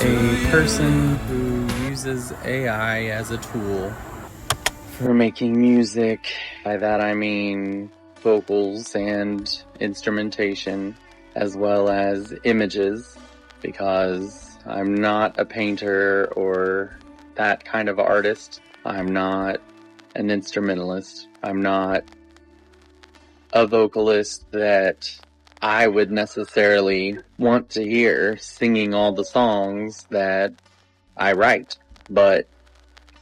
a person who uses AI as a tool for making music. By that I mean vocals and instrumentation, as well as images, because I'm not a painter or that kind of artist. I'm not an instrumentalist. I'm not a vocalist that I would necessarily want to hear singing all the songs that I write. But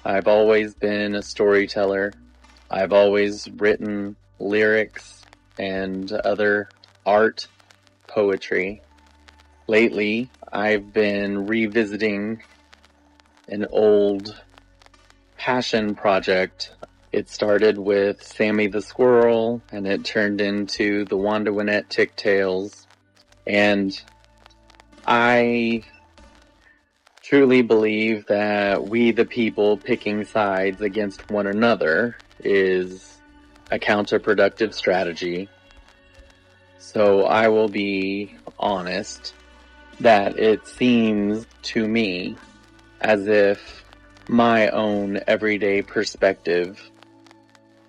I've always been a storyteller. I've always written lyrics and other art, poetry. Lately, I've been revisiting an old passion project. It started with Sammy the Squirrel, and it turned into the Wanda Wynette Tick Tales. And I truly believe that we the people picking sides against one another is a counterproductive strategy. So I will be honest that it seems to me as if my own everyday perspective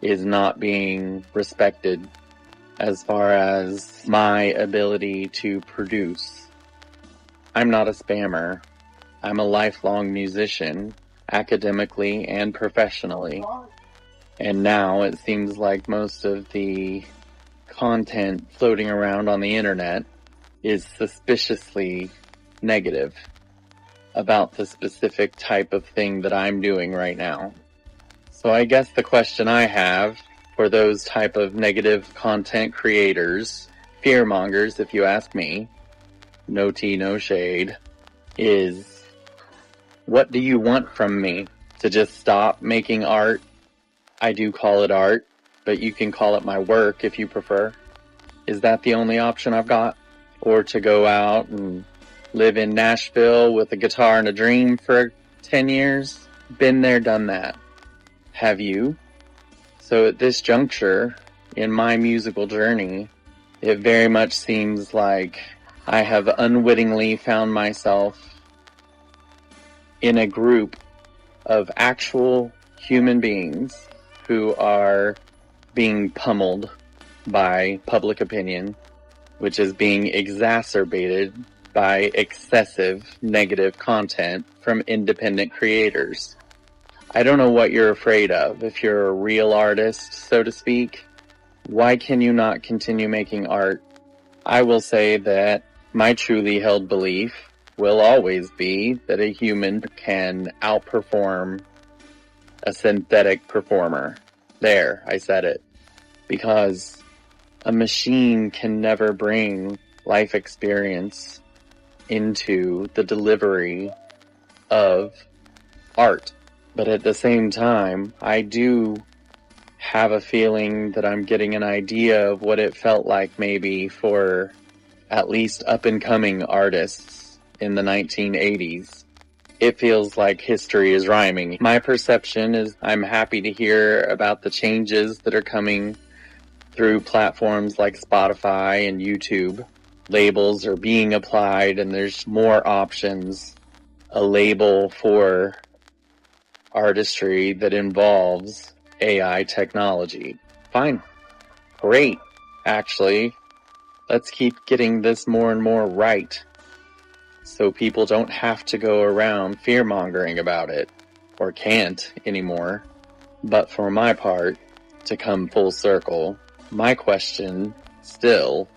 is not being respected as far as my ability to produce. I'm not a spammer. I'm a lifelong musician, academically and professionally. And now it seems like most of the content floating around on the internet is suspiciously negative about the specific type of thing that I'm doing right now. So I guess the question I have for those type of negative content creators, fearmongers if you ask me, no tea, no shade, is what do you want from me? To just stop making art? I do call it art, but you can call it my work if you prefer. Is that the only option I've got? Or to go out and live in Nashville with a guitar and a dream for 10 years? Been there, done that. Have you? So at this juncture in my musical journey, it very much seems like I have unwittingly found myself in a group of actual human beings who are being pummeled by public opinion, which is being exacerbated by excessive negative content from independent creators. I don't know what you're afraid of. If you're a real artist, so to speak, why can you not continue making art? I will say that my truly held belief will always be that a human can outperform a synthetic performer. There, I said it. Because a machine can never bring life experience into the delivery of art. But at the same time, I do have a feeling that I'm getting an idea of what it felt like maybe for at least up-and-coming artists in the 1980s. It feels like history is rhyming. My perception is I'm happy to hear about the changes that are coming through platforms like Spotify and YouTube. Labels are being applied and there's more options. A label for artistry that involves AI technology. Fine. Great. Actually, let's keep getting this more and more right, so people don't have to go around fear-mongering about it, or can't anymore. But for my part, to come full circle, my question still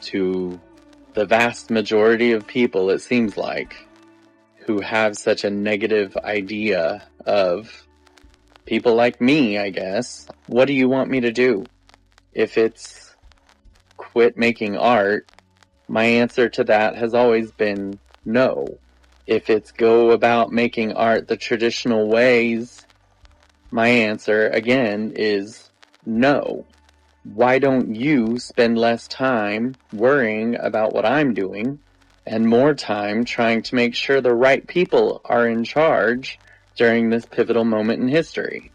to the vast majority of people, it seems like, who have such a negative idea of people like me, I guess, what do you want me to do? If it's quit making art, my answer to that has always been no. If it's go about making art the traditional ways, my answer again is no. Why don't you spend less time worrying about what I'm doing and more time trying to make sure the right people are in charge during this pivotal moment in history?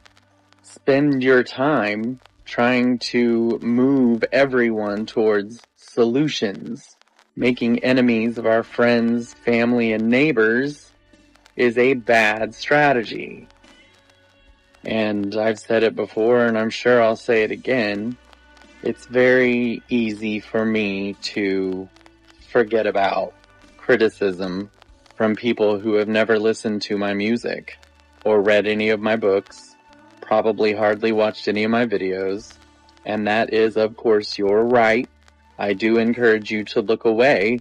Spend your time trying to move everyone towards solutions, making enemies of our friends, family, and neighbors is a bad strategy. And I've said it before, and I'm sure I'll say it again. It's very easy for me to forget about criticism from people who have never listened to my music or read any of my books, probably hardly watched any of my videos, and that is, of course, your right. I do encourage you to look away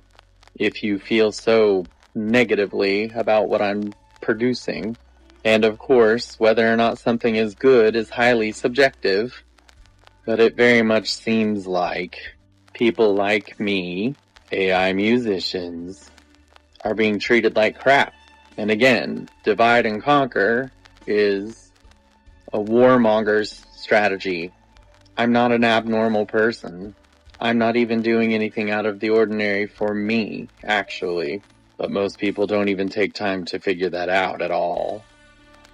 if you feel so negatively about what I'm producing. And of course, whether or not something is good is highly subjective, but it very much seems like people like me, AI musicians, are being treated like crap. And again, divide and conquer is a warmonger's strategy. I'm not an abnormal person. I'm not even doing anything out of the ordinary for me, actually. But most people don't even take time to figure that out at all.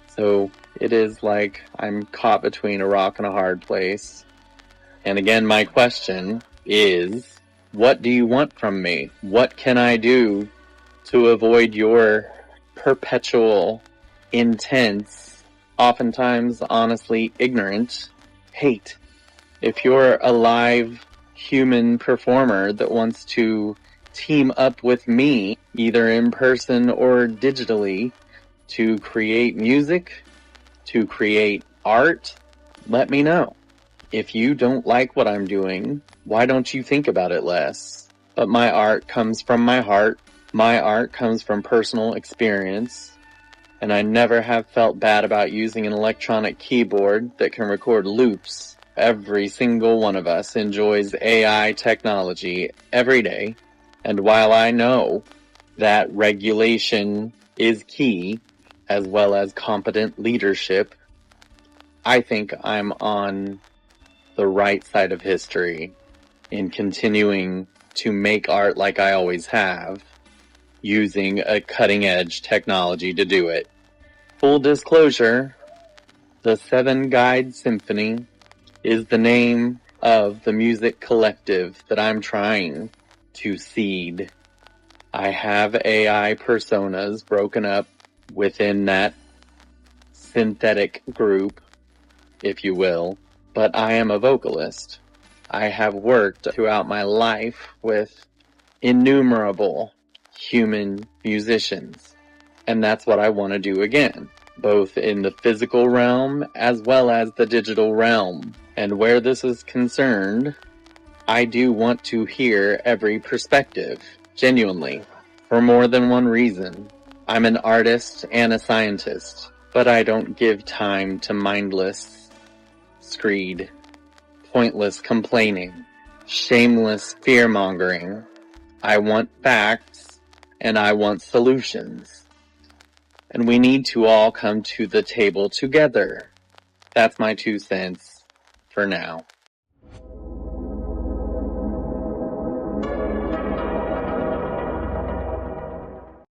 So it is like I'm caught between a rock and a hard place. And again, my question is, what do you want from me? What can I do to avoid your perpetual, intense, oftentimes honestly ignorant hate? If you're a live human performer that wants to team up with me, either in person or digitally, to create music, to create art, let me know. If you don't like what I'm doing, why don't you think about it less? But my art comes from my heart. My art comes from personal experience. And I never have felt bad about using an electronic keyboard that can record loops. Every single one of us enjoys AI technology every day. And while I know that regulation is key, as well as competent leadership, I think I'm on the right side of history in continuing to make art like I always have, using a cutting-edge technology to do it. Full disclosure, the Seven Guide Symphony is the name of the music collective that I'm trying to seed. I have AI personas broken up within that synthetic group, if you will, but I am a vocalist. I have worked throughout my life with innumerable human musicians, and that's what I want to do again, both in the physical realm as well as the digital realm. And where this is concerned, I do want to hear every perspective, genuinely, for more than one reason. I'm an artist and a scientist, but I don't give time to mindless screed, pointless complaining, shameless fear-mongering. I want facts, and I want solutions. And we need to all come to the table together. That's my 2 cents for now.